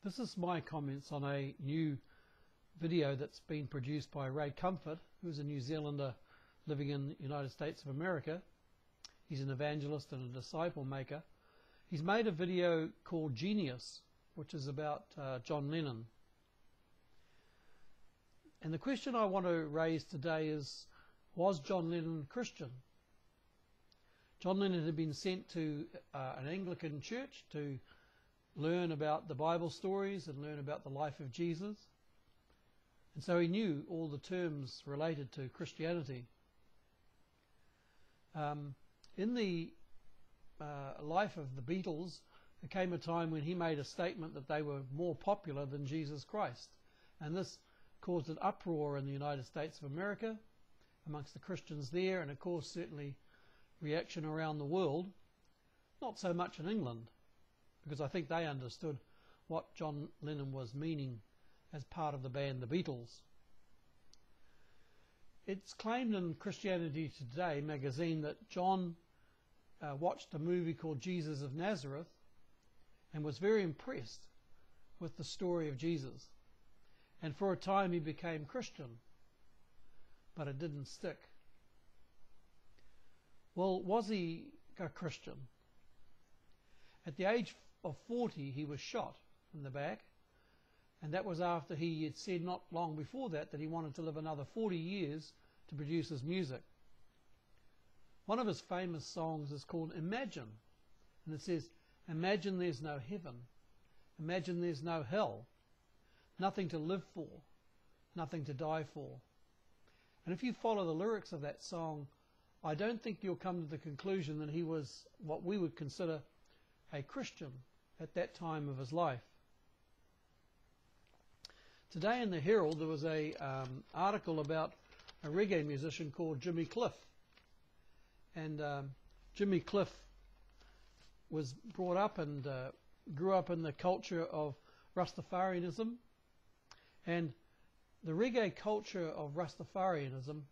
This is my comments on a new video that's been produced by Ray Comfort, who's a New Zealander living in the United States of America. He's an evangelist and a disciple maker. He's made a video called Genius, which is about John Lennon. And the question I want to raise today is, was John Lennon Christian? John Lennon had been sent to an Anglican church to learn about the Bible stories and learn about the life of Jesus. And so he knew all the terms related to Christianity. In the life of the Beatles, there came a time when he made a statement that they were more popular than Jesus Christ. And this caused an uproar in the United States of America amongst the Christians there, and of course certainly reaction around the world. Not so much in England, because I think they understood what John Lennon was meaning as part of the band the Beatles. It's claimed in Christianity Today magazine that John watched a movie called Jesus of Nazareth and was very impressed with the story of Jesus. And for a time he became Christian, but it didn't stick. Well, was he a Christian? At the age of 40 he was shot in the back, and that was after he had said not long before that he wanted to live another 40 years to produce his music. One of his famous songs is called Imagine, and it says, "Imagine there's no heaven, imagine there's no hell, nothing to live for, nothing to die for." And if you follow the lyrics of that song, I don't think you'll come to the conclusion that he was what we would consider a Christian at that time of his life. Today in the Herald there was a article about a reggae musician called Jimmy Cliff. And Jimmy Cliff was brought up and grew up in the culture of Rastafarianism. And the reggae culture of Rastafarianism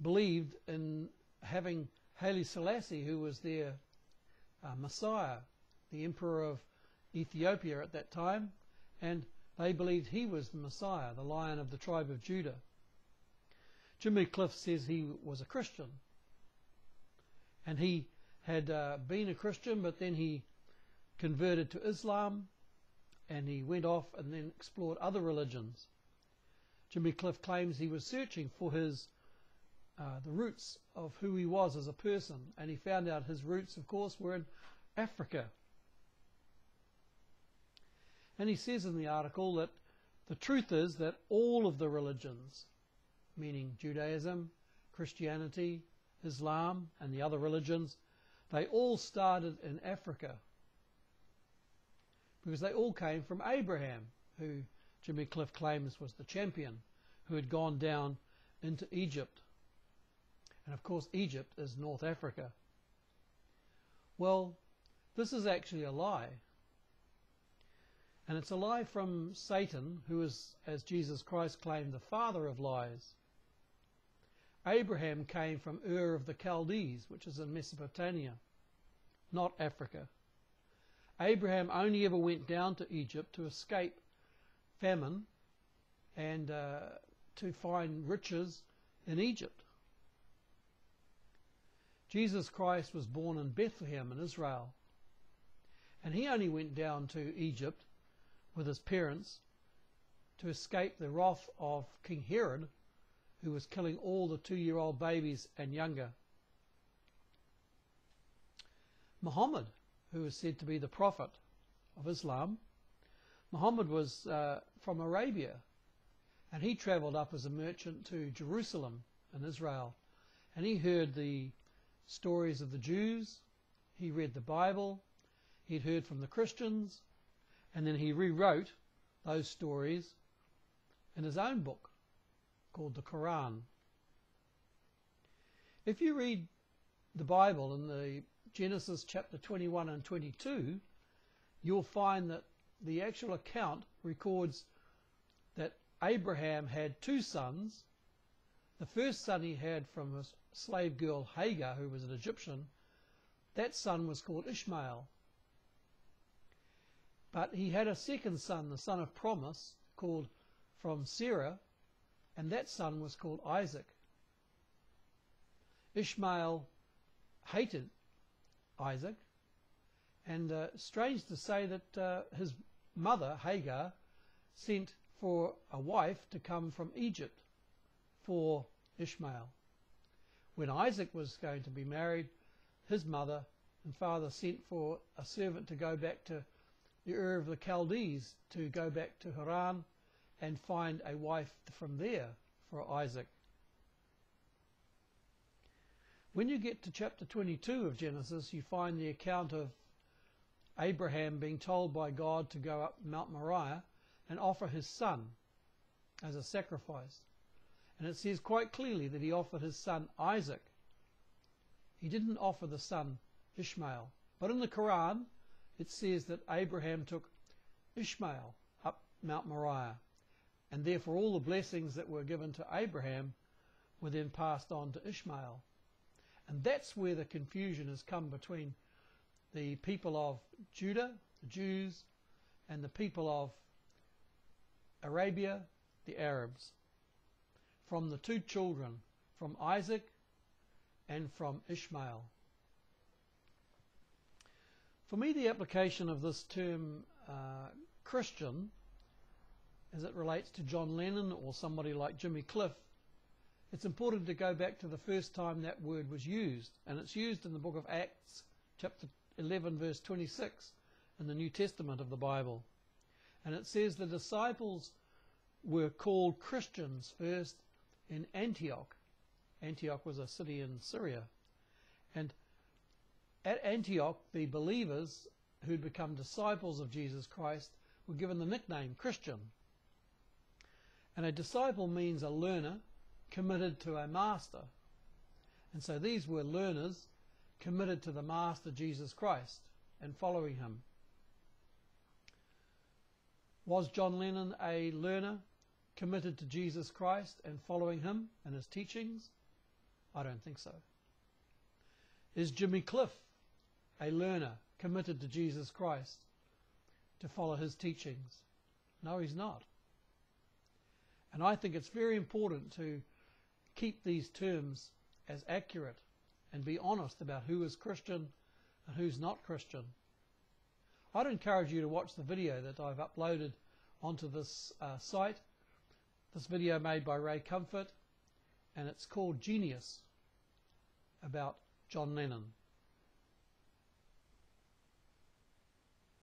believed in having Haile Selassie, who was their Messiah, the Emperor of Ethiopia at that time, and they believed he was the Messiah, the Lion of the tribe of Judah. Jimmy Cliff says he was a Christian, and he had been a Christian, but then he converted to Islam, and he went off and then explored other religions. Jimmy Cliff claims he was searching for his the roots of who he was as a person, and he found out his roots, of course, were in Africa. And he says in the article that the truth is that all of the religions, meaning Judaism, Christianity, Islam, and the other religions, they all started in Africa, because they all came from Abraham, who Jimmy Cliff claims was the champion, who had gone down into Egypt. And of course Egypt is North Africa. Well, this is actually a lie. And it's a lie from Satan, who is, as Jesus Christ claimed, the father of lies. Abraham came from Ur of the Chaldees, which is in Mesopotamia, not Africa. Abraham only ever went down to Egypt to escape famine and to find riches in Egypt. Jesus Christ was born in Bethlehem in Israel, and he only went down to Egypt with his parents to escape the wrath of King Herod, who was killing all the 2-year-old babies and younger. Muhammad, who is said to be the prophet of Islam, Muhammad was from Arabia, and he travelled up as a merchant to Jerusalem in Israel, and he heard the stories of the Jews, he read the Bible, he'd heard from the Christians, and then he rewrote those stories in his own book called the Quran. If you read the Bible in the Genesis chapter 21 and 22, you'll find that the actual account records that Abraham had 2 sons. The first son he had from a slave girl Hagar, who was an Egyptian. That son was called Ishmael. But he had a second son, the son of promise, called from Sarah, and that son was called Isaac. Ishmael hated Isaac, and strange to say that his mother, Hagar, sent for a wife to come from Egypt for Ishmael. When Isaac was going to be married, his mother and father sent for a servant to go back to the Ur of the Chaldees, to go back to Haran and find a wife from there for Isaac. When you get to chapter 22 of Genesis, you find the account of Abraham being told by God to go up Mount Moriah and offer his son as a sacrifice. And it says quite clearly that he offered his son Isaac. He didn't offer the son Ishmael. But in the Quran, it says that Abraham took Ishmael up Mount Moriah, and therefore all the blessings that were given to Abraham were then passed on to Ishmael. And that's where the confusion has come between the people of Judah, the Jews, and the people of Arabia, the Arabs, from the two children, from Isaac and from Ishmael. For me, the application of this term Christian, as it relates to John Lennon or somebody like Jimmy Cliff, it's important to go back to the first time that word was used, and it's used in the book of Acts, chapter 11, verse 26, in the New Testament of the Bible. And it says the disciples were called Christians first in Antioch. Antioch was a city in Syria. And at Antioch, the believers who'd become disciples of Jesus Christ were given the nickname Christian. And a disciple means a learner committed to a master. And so these were learners committed to the master Jesus Christ and following him. Was John Lennon a learner committed to Jesus Christ and following him and his teachings? I don't think so. Is Jimmy Cliff a learner committed to Jesus Christ to follow his teachings? No, he's not. And I think it's very important to keep these terms as accurate and be honest about who is Christian and who's not Christian. I'd encourage you to watch the video that I've uploaded onto this site. This video made by Ray Comfort, and it's called Genius, about John Lennon.